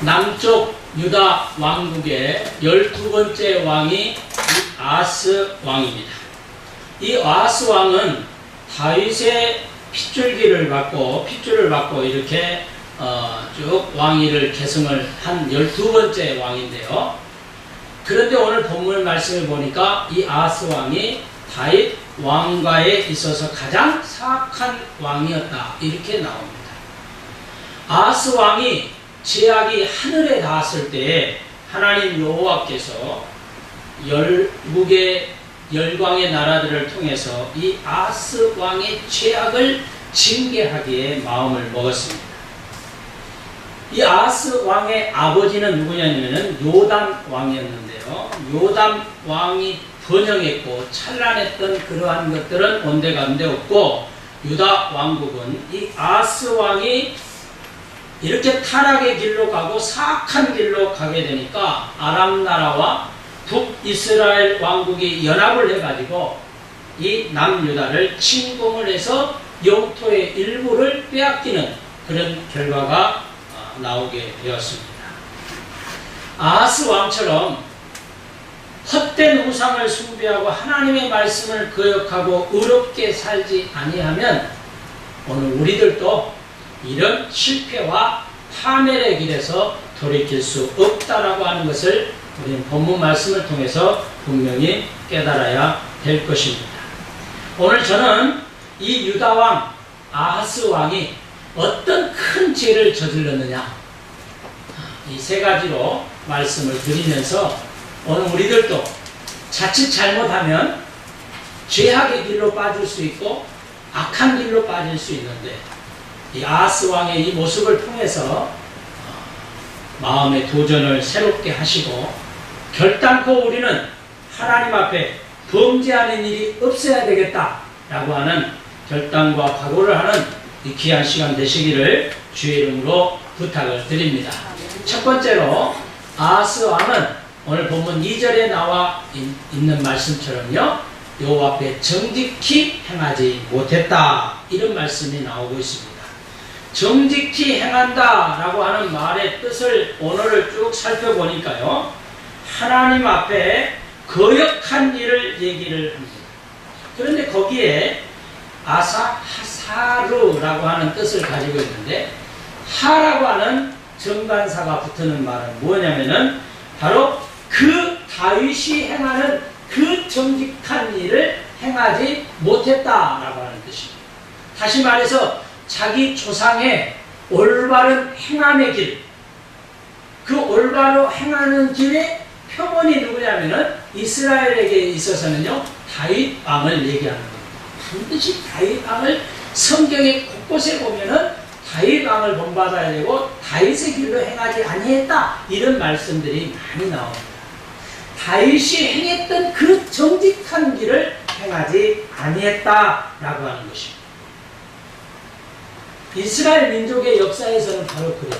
남쪽 유다 왕국의 12번째 왕이 이 아하스 왕입니다. 이 아하스 왕은 다윗의 핏줄을 받고 이렇게 쭉 왕위를 계승을 한 12번째 왕인데요. 그런데 오늘 본문 말씀을 보니까 이 아하스 왕이 다윗 왕가에 있어서 가장 사악한 왕이었다, 이렇게 나옵니다. 아하스 왕이 제약이 하늘에 닿았을 때에 하나님 여호와께서 열광의 나라들을 통해서 이 아하스 왕의 죄악을 징계하기에 마음을 먹었습니다. 이 아하스 왕의 아버지는 누구냐면은 요담 왕이었는데요. 요담 왕이 번영했고 찬란했던 그러한 것들은 온데간데 없고, 유다 왕국은 이 아하스 왕이 이렇게 타락의 길로 가고 사악한 길로 가게 되니까 아람 나라와 북이스라엘 왕국이 연합을 해가지고 이 남유다를 침공을 해서 영토의 일부를 빼앗기는 그런 결과가 나오게 되었습니다. 아하스 왕처럼 헛된 우상을 숭배하고 하나님의 말씀을 거역하고 의롭게 살지 아니하면 오늘 우리들도 이런 실패와 파멸의 길에서 돌이킬 수 없다라고 하는 것을 우리는 본문 말씀을 통해서 분명히 깨달아야 될 것입니다. 오늘 저는 이 유다왕 아하스 왕이 어떤 큰 죄를 저질렀느냐, 이 세 가지로 말씀을 드리면서 오늘 우리들도 자칫 잘못하면 죄악의 길로 빠질 수 있고 악한 길로 빠질 수 있는데, 이 아하스 왕의 이 모습을 통해서 마음의 도전을 새롭게 하시고 결단코 우리는 하나님 앞에 범죄하는 일이 없어야 되겠다라고 하는 결단과 각오를 하는 이 귀한 시간 되시기를 주의 이름으로 부탁을 드립니다. 첫 번째로 아하스 왕은 오늘 본문 2절에 나와 있는 말씀처럼요, 여호와 앞에 정직히 행하지 못했다, 이런 말씀이 나오고 있습니다. 정직히 행한다 라고 하는 말의 뜻을 오늘을 쭉 살펴보니까요, 하나님 앞에 거역한 일을 얘기를 합니다. 그런데 거기에 아사하사르라고 하는 뜻을 가지고 있는데, 하라고 하는 정관사가 붙는 말은 뭐냐면은 바로 그 다윗이 행하는 그 정직한 일을 행하지 못했다라고 하는 뜻입니다. 다시 말해서 자기 조상의 올바른 행함의 길, 그 올바로 행하는 길의 표본이 누구냐면은 이스라엘에게 있어서는요, 다윗 왕을 얘기하는 겁니다. 반드시 다윗 왕을 성경의 곳곳에 보면은 다윗 왕을 본받아야 되고 다윗의 길로 행하지 아니했다, 이런 말씀들이 많이 나옵니다. 다윗이 행했던 그 정직한 길을 행하지 아니했다라고 하는 것입니다. 이스라엘 민족의 역사에서는 바로 그래요.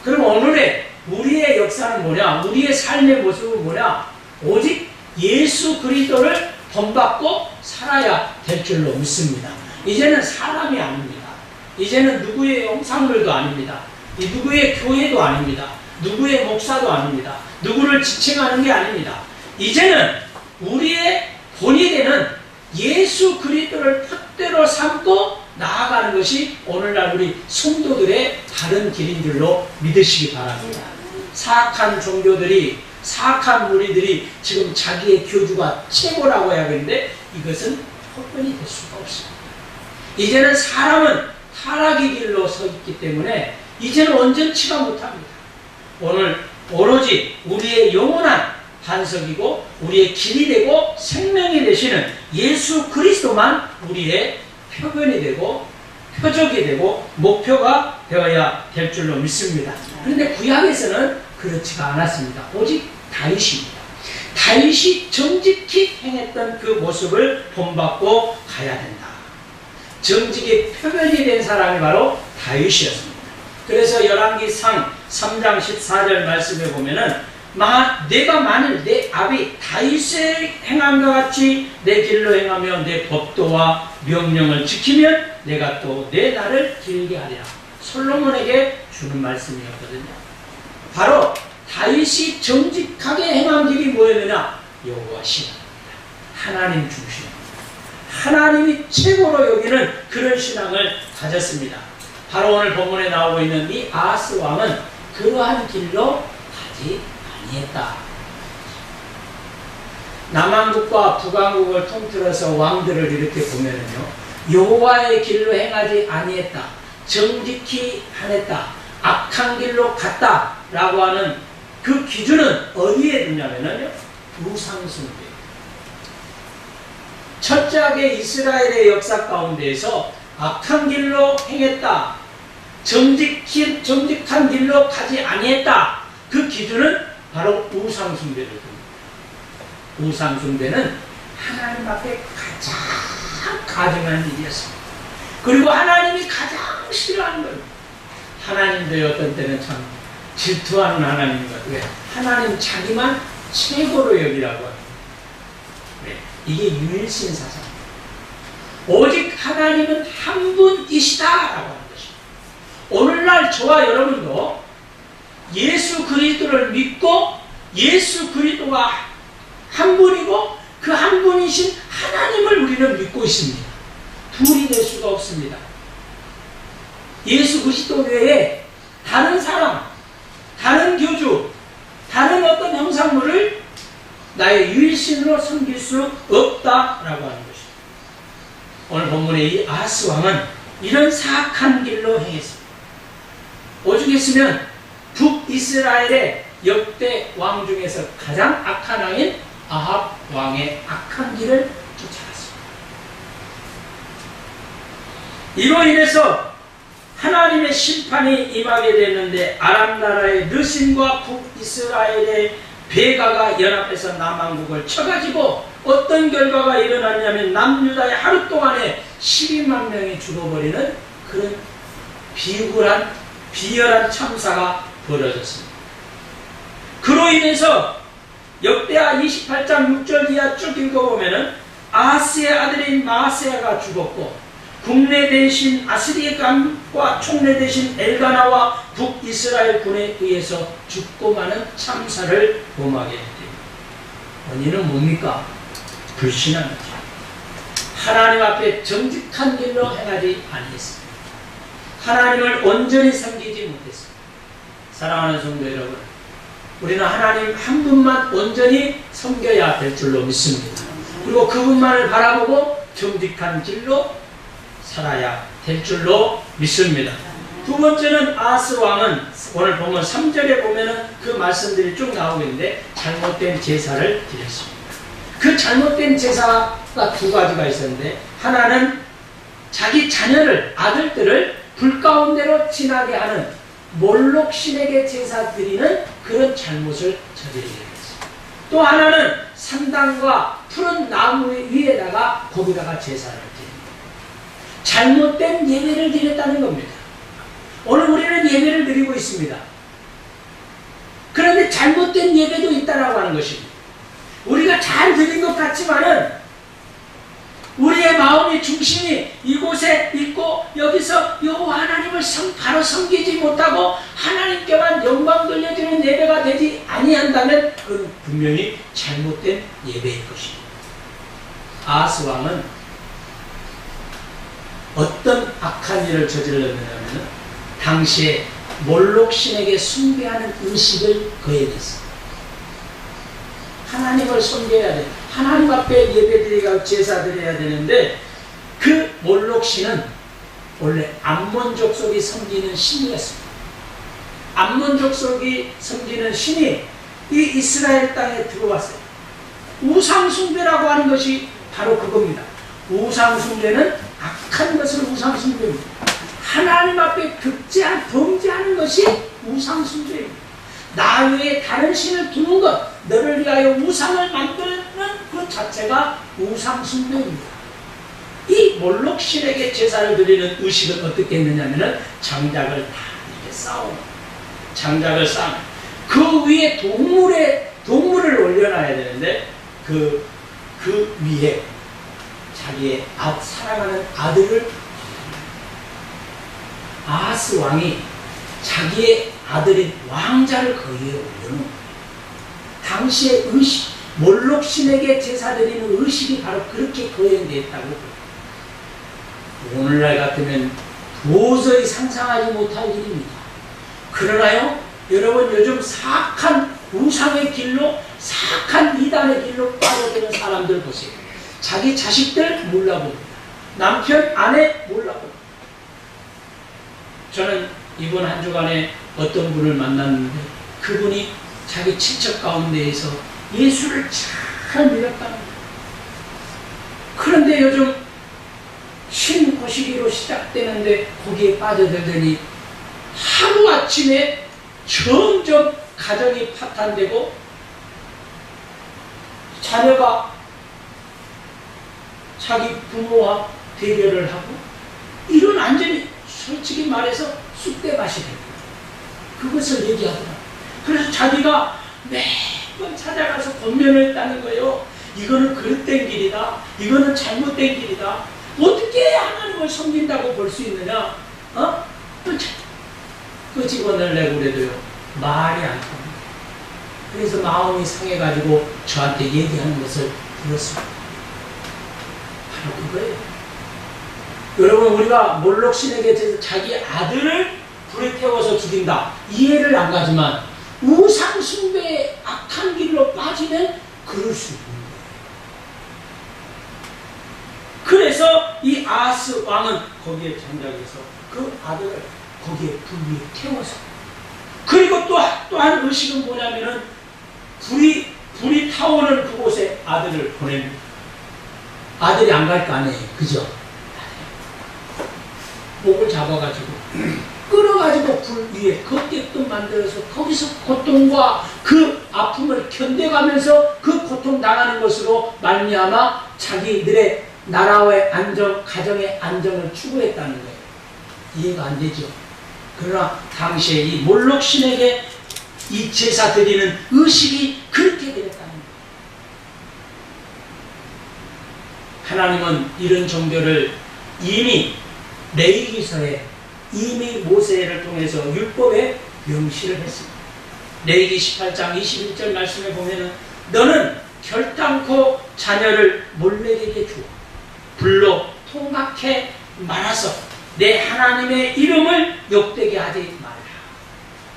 그럼 오늘의 우리의 역사는 뭐냐? 우리의 삶의 모습은 뭐냐? 오직 예수 그리스도를 본받고 살아야 될 줄로 믿습니다. 이제는 사람이 아닙니다. 이제는 누구의 영상물도 아닙니다. 누구의 교회도 아닙니다. 누구의 목사도 아닙니다. 누구를 지칭하는 게 아닙니다. 이제는 우리의 본이 되는 예수 그리스도를 푯대로 삼고 나아가는 것이 오늘날 우리 성도들의 다른 길인 줄로 믿으시기 바랍니다. 사악한 종교들이, 사악한 무리들이 지금 자기의 교주가 최고라고 해야겠는데 이것은 헛변이 될 수가 없습니다. 이제는 사람은 타락의 길로 서 있기 때문에 이제는 온전치가 못합니다. 오늘 오로지 우리의 영원한 반석이고 우리의 길이 되고 생명이 되시는 예수 그리스도만 우리의 표본이 되고 표적이 되고 목표가 되어야 될 줄로 믿습니다. 그런데 구약에서는 그렇지가 않았습니다. 오직 다윗입니다. 다윗이 정직히 행했던 그 모습을 본받고 가야 된다. 정직의 표본이 된 사람이 바로 다윗이었습니다. 그래서 열왕기상 3장 14절 말씀에 보면은 내가 만일 내 아비 다윗의 행함과 같이 내 길로 행하며 내 법도와 명령을 지키면 내가 또 내 날을 길게 하리라. 솔로몬에게 주는 말씀이었거든요. 바로 다윗이 정직하게 행한 길이 뭐였느냐? 여호와 신앙입니다. 하나님 중심입니다. 하나님이 최고로 여기는 그런 신앙을 가졌습니다. 바로 오늘 본문에 나오고 있는 이 아하스 왕은 그러한 길로 가지 아니했다. 남왕국과 북왕국을 통틀어서 왕들을 이렇게 보면은요, 여호와의 길로 행하지 아니했다, 정직히 하냈다, 악한 길로 갔다 라고 하는 그 기준은 어디에 두냐면요, 우상숭배. 철저하게 이스라엘의 역사 가운데에서 악한 길로 행했다, 정직한 길로 가지 아니했다, 그 기준은 바로 우상숭배를 둡니다. 우상숭배는 하나님 앞에 가장 가증한 일이었습니다. 그리고 하나님이 가장 싫어하는 겁니다. 하나님도 어떤 때는 참 질투하는 하나님 같아요. 하나님 자기만 최고로 여기라고 합니다. 네, 이게 유일신 사상입니다. 오직 하나님은 한 분이시다라고 하는 것입니다. 오늘날 저와 여러분도 예수 그리스도를 믿고 예수 그리스도가 한 분이고 그 한 분이신 하나님을 우리는 믿고 있습니다. 둘이 될 수가 없습니다. 예수 그리스도 외에 다른 사람, 다른 교주, 다른 어떤 형상물을 나의 유일신으로 섬길 수 없다라고 하는 것입니다. 오늘 본문의 이 아하스 왕은 이런 사악한 길로 행했습니다. 오죽했으면 북이스라엘의 역대 왕 중에서 가장 악한 왕인 아합 왕의 악한 길을 쫓아갔습니다. 이로 인해서 하나님의 심판이 임하게 됐는데, 아람 나라의 르신과 북이스라엘의 베가가 연합해서 남왕국을 쳐가지고 어떤 결과가 일어났냐면 남유다의 하루 동안에 12만 명이 죽어버리는 그런 비열한 참사가 벌어졌습니다. 그로 인해서 역대하 28장 6절 이하 쭉 읽어보면은 아하스의 아들인 마아세야가 죽었고, 국내 대신 아스리감과 총내 대신 엘가나와 북이스라엘 군에 의해서 죽고 마는 참사를 범하게 됩니다. 원인은 뭡니까? 불신앙이죠. 하나님 앞에 정직한 길로 행하지 아니했습니다. 하나님을 온전히 섬기지 못했습니다. 사랑하는 성도 여러분, 우리는 하나님 한 분만 온전히 섬겨야 될 줄로 믿습니다. 그리고 그분만을 바라보고 정직한 길로 살아야 될 줄로 믿습니다. 두 번째는 아하스 왕은 오늘 보면 3절에 보면은 그 말씀들이 쭉 나오고 있는데, 잘못된 제사를 드렸습니다. 그 잘못된 제사가 두 가지가 있었는데, 하나는 자기 자녀를, 아들들을 불 가운데로 지나게 하는 몰록 신에게 제사 드리는 그런 잘못을 저지르게 됐습니다. 또 하나는 산당과 푸른 나무 위에다가 거기다가 제사를 드립니다. 잘못된 예배를 드렸다는 겁니다. 오늘 우리는 예배를 드리고 있습니다. 그런데 잘못된 예배도 있다라고 하는 것입니다. 우리가 잘 드린 것 같지만은 우리의 마음의 중심이 이곳에 있고 여기서 여호와 하나님을 바로 섬기지 못하고 하나님께만 영광 돌려주는 예배가 되지 아니한다면 그건 분명히 잘못된 예배일 것입니다. 아하스 왕은 어떤 악한 일을 저질렀느냐면 당시에 몰록 신에게 숭배하는 의식을 거행했습니다. 하나님을 섬겨야 돼. 하나님 앞에 예배드리고 제사드려야 되는데, 그 몰록 신은 원래 암몬 족속이 섬기는 신이었습니다. 암몬 족속이 섬기는 신이 이 이스라엘 땅에 들어왔어요. 우상숭배라고 하는 것이 바로 그겁니다. 우상숭배는 악한 것을 우상숭배입니다. 하나님 앞에 범죄하는 것이 우상숭배입니다. 나 외에 다른 신을 두는 것, 너를 위하여 우상을 만드는 그 자체가 우상숭배입니다. 이 몰록 신에게 제사를 드리는 의식은 어떻게 했느냐면은 장작을 다 이렇게 쌓아놓은, 장작을 쌓아 그 위에 동물을 올려놔야 되는데 그 위에 자기의 사랑하는 아들을, 아하스 왕이 자기의 아들인 왕자를 거기에 올려놓은 거예요. 당시의 의식, 몰록신에게 제사 드리는 의식이 바로 그렇게 거행되었다고. 오늘날 같으면 도저히 상상하지 못할 일입니다. 그러나요, 여러분 요즘 사악한 우상의 길로, 사악한 이단의 길로 빠져드는 사람들 보세요. 자기 자식들 몰라봅니다. 남편, 아내 몰라봅니다. 저는 이번 한 주간에 어떤 분을 만났는데 그분이 자기 친척 가운데에서 예수를 잘 믿었다는 거예요. 그런데 요즘 신고시기로 시작되는데 거기에 빠져들더니 하루아침에 점점 가정이 파탄되고 자녀가 자기 부모와 대결을 하고 이런 완전히 솔직히 말해서 쑥대밭이 됩니다. 그것을 얘기하더라. 그래서 자기가 매번 찾아가서 권면을 했다는 거예요. 이거는 그릇된 길이다. 이거는 잘못된 길이다. 어떻게 하나님을 섬긴다고 볼 수 있느냐? 끄집어낼 내고 그래도요, 말이 안 통합니다. 그래서 마음이 상해가지고 저한테 얘기하는 것을 들었습니다. 바로 그거예요. 여러분, 우리가 몰록신에게 자기 아들을 불에 태워서 죽인다, 이해를 안 가지만 우상숭배의 악한 길로 빠지면 그럴 수 있는 거예요. 그래서 이 아하스 왕은 거기에 전작해서 그 아들을 거기에 불 위에 태워서, 그리고 또한 의식은 뭐냐면은 불이 타오는 그곳에 아들을 보냅니다. 아들이 안 갈 거 아니에요, 그죠? 목을 잡아가지고 끌어가지고 불 위에 걷게끔 만들어서 거기서 고통과 그 아픔을 견뎌가면서 그 고통 당하는 것으로 말미암아 자기들의 나라의 안정, 가정의 안정을 추구했다는 거예요. 이해가 안 되죠? 그러나 당시에 이 몰록신에게 이 제사 드리는 의식이 그렇게 되었다는 거예요. 하나님은 이런 종교를 이미 레위기서에 이미 모세를 통해서 율법에 명시를 했습니다. 레위기 18장 21절 말씀에 보면은 너는 결단코 자녀를 몰래에게 주어 불로 통각해 말아서 내 하나님의 이름을 욕되게 하지 말라.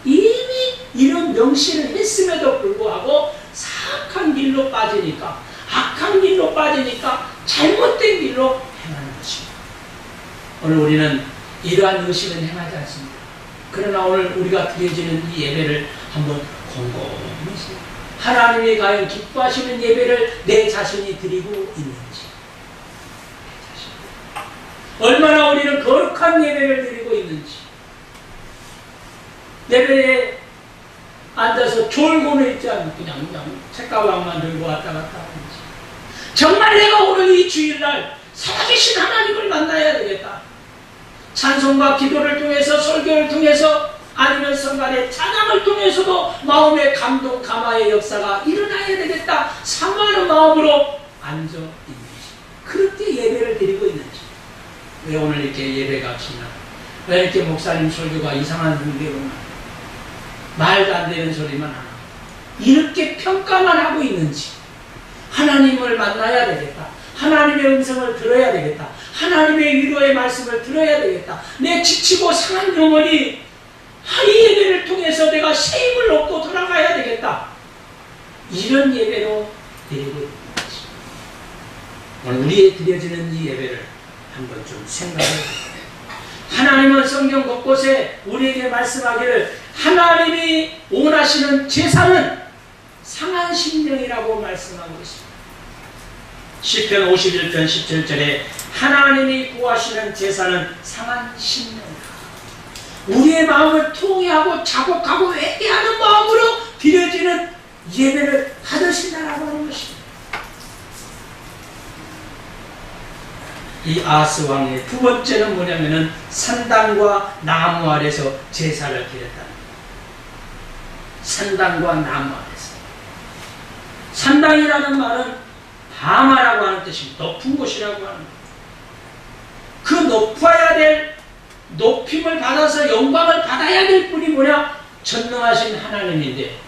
이미 이런 명시를 했음에도 불구하고 사악한 길로 빠지니까, 악한 길로 빠지니까 잘못된 길로 행하는 것입니다. 오늘 우리는 이러한 의식은 행하지 않습니다. 그러나 오늘 우리가 드려지는 이 예배를 한번 곰곰이 하나님이 과연 기뻐하시는 예배를 내 자신이 드리고 있는지, 얼마나 우리는 거룩한 예배를 드리고 있는지, 예배에 앉아서 졸고는 있지 않고 그냥 책가방만 들고 왔다 갔다 하는지, 정말 내가 오늘 이 주일날 살아계신 하나님을 만나야 되겠다. 찬송과 기도를 통해서, 설교를 통해서, 아니면 성간의 찬양을 통해서도 마음의 감동, 감화의 역사가 일어나야 되겠다. 사모하는 마음으로 앉아 있는지, 그렇게 예배를 드리고 있는지. 왜 오늘 이렇게 예배가 지나? 왜 이렇게 목사님 설교가 이상한 분들로 말도 안 되는 소리만 하나? 이렇게 평가만 하고 있는지. 하나님을 만나야 되겠다. 하나님의 음성을 들어야 되겠다. 하나님의 위로의 말씀을 들어야 되겠다. 내 지치고 상한 영혼이 이 예배를 통해서 내가 새 힘을 얻고 돌아가야 되겠다. 이런 예배로 드리고 있는 것입니다. 오늘 우리에 드려지는 이 예배를 한번 좀 생각해 보세요. 하나님은 성경 곳곳에 우리에게 말씀하기를 하나님이 원하시는 제사는 상한 심령이라고 말씀하고 있습니다. 시편 51편 17절에 하나님이 구하시는 제사는 상한 심령이다. 우리의 마음을 통회하고 자복하고 회개하는 마음으로 드려지는 예배를 받으신다라고 하는 것입니다. 이 아하스 왕의 두 번째는 뭐냐면은 산당과 나무 아래서 제사를 드렸다는 거예요. 산당과 나무 아래서. 산당이라는 말은 바마라고 하는 뜻입니다. 높은 곳이라고 하는 거예요. 그 높아야 될, 높임을 받아서 영광을 받아야 될 분이 뭐냐? 전능하신 하나님인데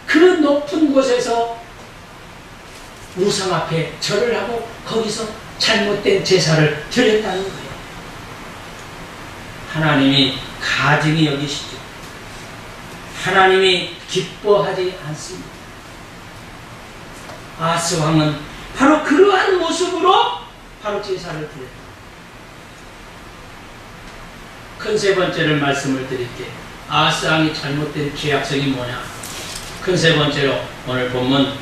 그 높은 곳에서 우상 앞에 절을 하고 거기서 잘못된 제사를 드렸다는 거예요. 하나님이 가증히 여기시죠. 하나님이 기뻐하지 않습니다. 아하스 왕은 바로 그러한 모습으로 바로 제사를 드렸다. 큰 세 번째를 말씀을 드릴게요. 아하스 왕이 잘못된 죄악성이 뭐냐? 큰 세 번째로 오늘 본문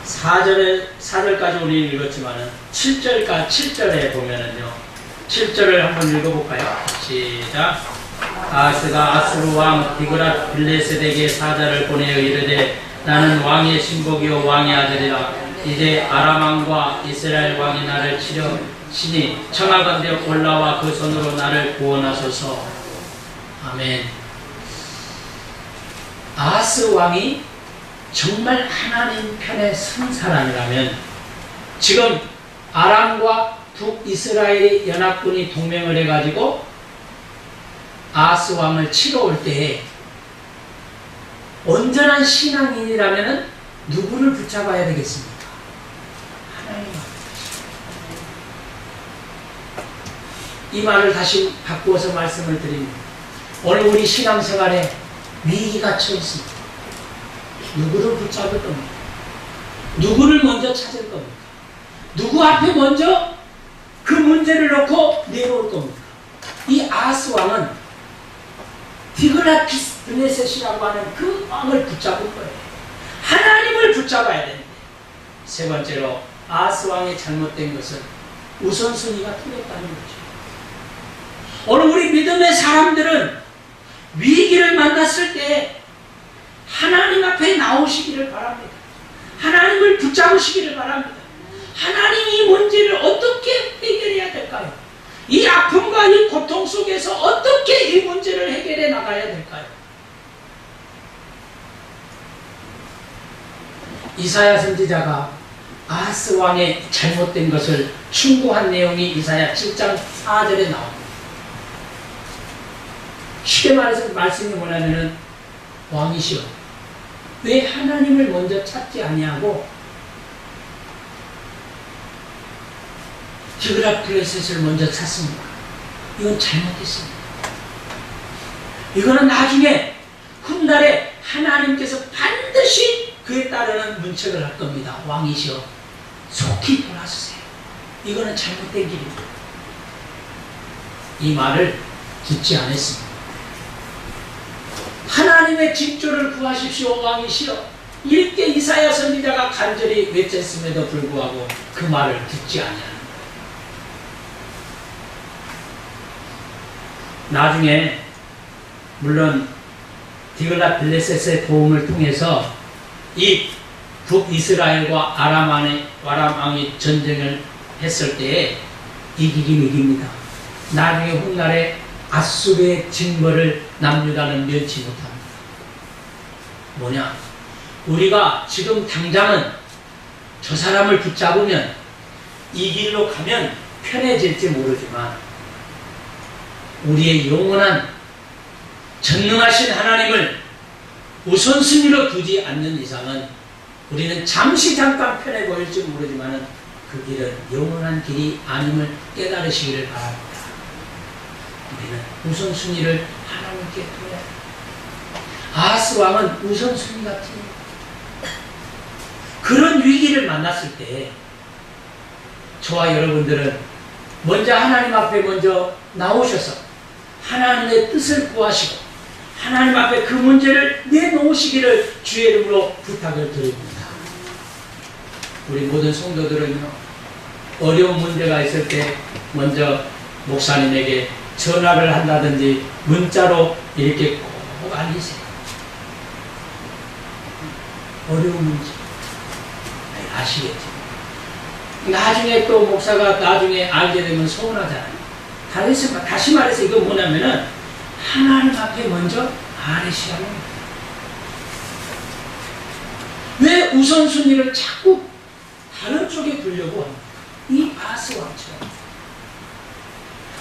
4절까지 우리는 읽었지만은 7절에 보면은요. 7절을 한번 읽어볼까요? 시작. 아하스가 아수르 왕 디그랏 빌레셋에게 사자를 보내어 이르되 나는 왕의 신복이요 왕의 아들이라. 이제 아람 왕과 이스라엘 왕이 나를 치려시니 청하건대 올라와 그 손으로 나를 구원하소서. 아멘. 아하스 왕이 정말 하나님 편에 선 사람이라면 지금 아람과 북이스라엘의 연합군이 동맹을 해가지고 아하스 왕을 치러 올 때에 온전한 신앙인이라면 누구를 붙잡아야 되겠습니까? 하나님 앞에. 이 말을 다시 바꾸어서 말씀을 드립니다. 오늘 우리 신앙생활에 위기가 처해 있습니다. 누구를 붙잡을 겁니까? 누구를 먼저 찾을 겁니까? 누구 앞에 먼저 그 문제를 놓고 내놓을 겁니까? 이 아하스 왕은 디그랏 빌레셋이라고 하는 그 왕을 붙잡을 거예요. 하나님을 붙잡아야 되는데 세 번째로 아하스 왕의 잘못된 것은 우선순위가 틀렸다는 거죠. 오늘 우리 믿음의 사람들은 위기를 만났을 때 하나님 앞에 나오시기를 바랍니다. 하나님을 붙잡으시기를 바랍니다. 하나님이 이 문제를 어떻게 해결해야 될까요? 이 아픔과 이 고통 속에서 어떻게 이 문제를 해결해 나가야 될까요? 이사야 선지자가 아하스 왕의 잘못된 것을 충고한 내용이 이사야 7장 4절에 나옵니다. 쉽게 말해서 말씀이 뭐냐면은 왕이시여 왜 하나님을 먼저 찾지 아니하고 디그랏 빌레셋을 먼저 찾습니까? 이건 잘못됐습니다. 이거는 나중에 훗날에 하나님께서 반드시 그에 따르는 문책을 할 겁니다. 왕이시여 속히 돌아서세요. 이거는 잘못된 길입니다. 이 말을 듣지 않았습니다. 하나님의 징조를 구하십시오 왕이시여 이렇게 이사야 선지자가 간절히 외쳤음에도 불구하고 그 말을 듣지 않냐는 나중에 물론 디그랏 빌레셋의 도움을 통해서 이 북이스라엘과 아람 왕이 전쟁을 했을 때에 이기긴 이깁니다. 나중에 훗날에 아수르의 징벌을 남유다는 면치 못합니다. 뭐냐? 우리가 지금 당장은 저 사람을 붙잡으면 이 길로 가면 편해질지 모르지만 우리의 영원한 전능하신 하나님을 우선순위로 두지 않는 이상은 우리는 잠깐 편해 보일지 모르지만 그 길은 영원한 길이 아님을 깨달으시기를 바랍니다. 우리는 우선순위를 하나님께 둬야 합니다. 아하스 왕은 우선순위가 틀립니다. 그런 위기를 만났을 때 저와 여러분들은 먼저 하나님 앞에 먼저 나오셔서 하나님의 뜻을 구하시고 하나님 앞에 그 문제를 내놓으시기를 주의 이름으로 부탁을 드립니다. 우리 모든 성도들은요 어려운 문제가 있을 때 먼저 목사님에게 전화를 한다든지 문자로 이렇게 꼭 알리세요. 어려운 문제 아시겠죠? 나중에 또 목사가 나중에 알게 되면 서운하잖아요. 다시 말해서 이거 뭐냐면은 하나님 앞에 먼저 아뢰시라는 거예요. 왜 우선순위를 자꾸 다른 쪽에 두려고 합니까? 이 아하스 왕처럼.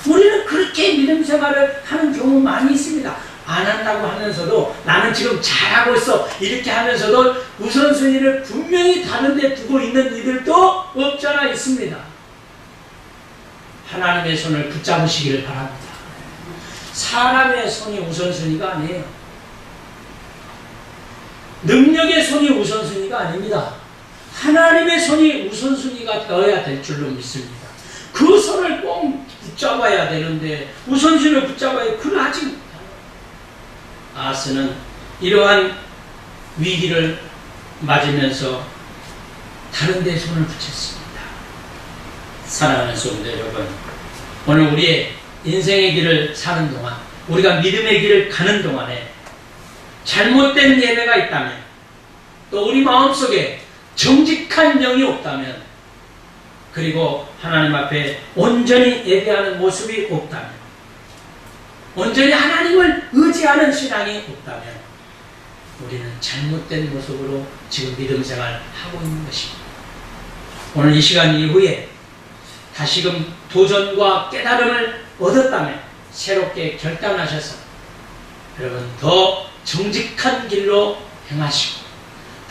우리는 그렇게 믿음 생활을 하는 경우 많이 있습니다. 안 한다고 하면서도 나는 지금 잘하고 있어 이렇게 하면서도 우선순위를 분명히 다른 데 두고 있는 이들도 없잖아 있습니다. 하나님의 손을 붙잡으시기를 바랍니다. 사람의 손이 우선순위가 아니에요. 능력의 손이 우선순위가 아닙니다. 하나님의 손이 우선순위가 되어야 될 줄로 믿습니다. 그 손을 꼭 붙잡아야 되는데 우선순위를 붙잡아야 그걸 하지 못해요. 아하스는 이러한 위기를 맞으면서 다른 데 손을 붙였습니다. 사랑하는 성도 여러분, 오늘 우리의 인생의 길을 사는 동안, 우리가 믿음의 길을 가는 동안에 잘못된 예배가 있다면, 또 우리 마음속에 정직한 영이 없다면, 그리고 하나님 앞에 온전히 예배하는 모습이 없다면, 온전히 하나님을 의지하는 신앙이 없다면 우리는 잘못된 모습으로 지금 믿음 생활을 하고 있는 것입니다. 오늘 이 시간 이후에 다시금 도전과 깨달음을 얻었다면 새롭게 결단하셔서 여러분 더 정직한 길로 행하시고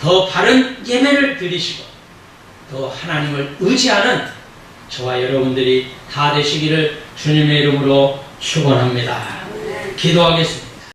더 바른 예배를 드리시고 더 하나님을 의지하는 저와 여러분들이 다 되시기를 주님의 이름으로 축원합니다. 기도하겠습니다.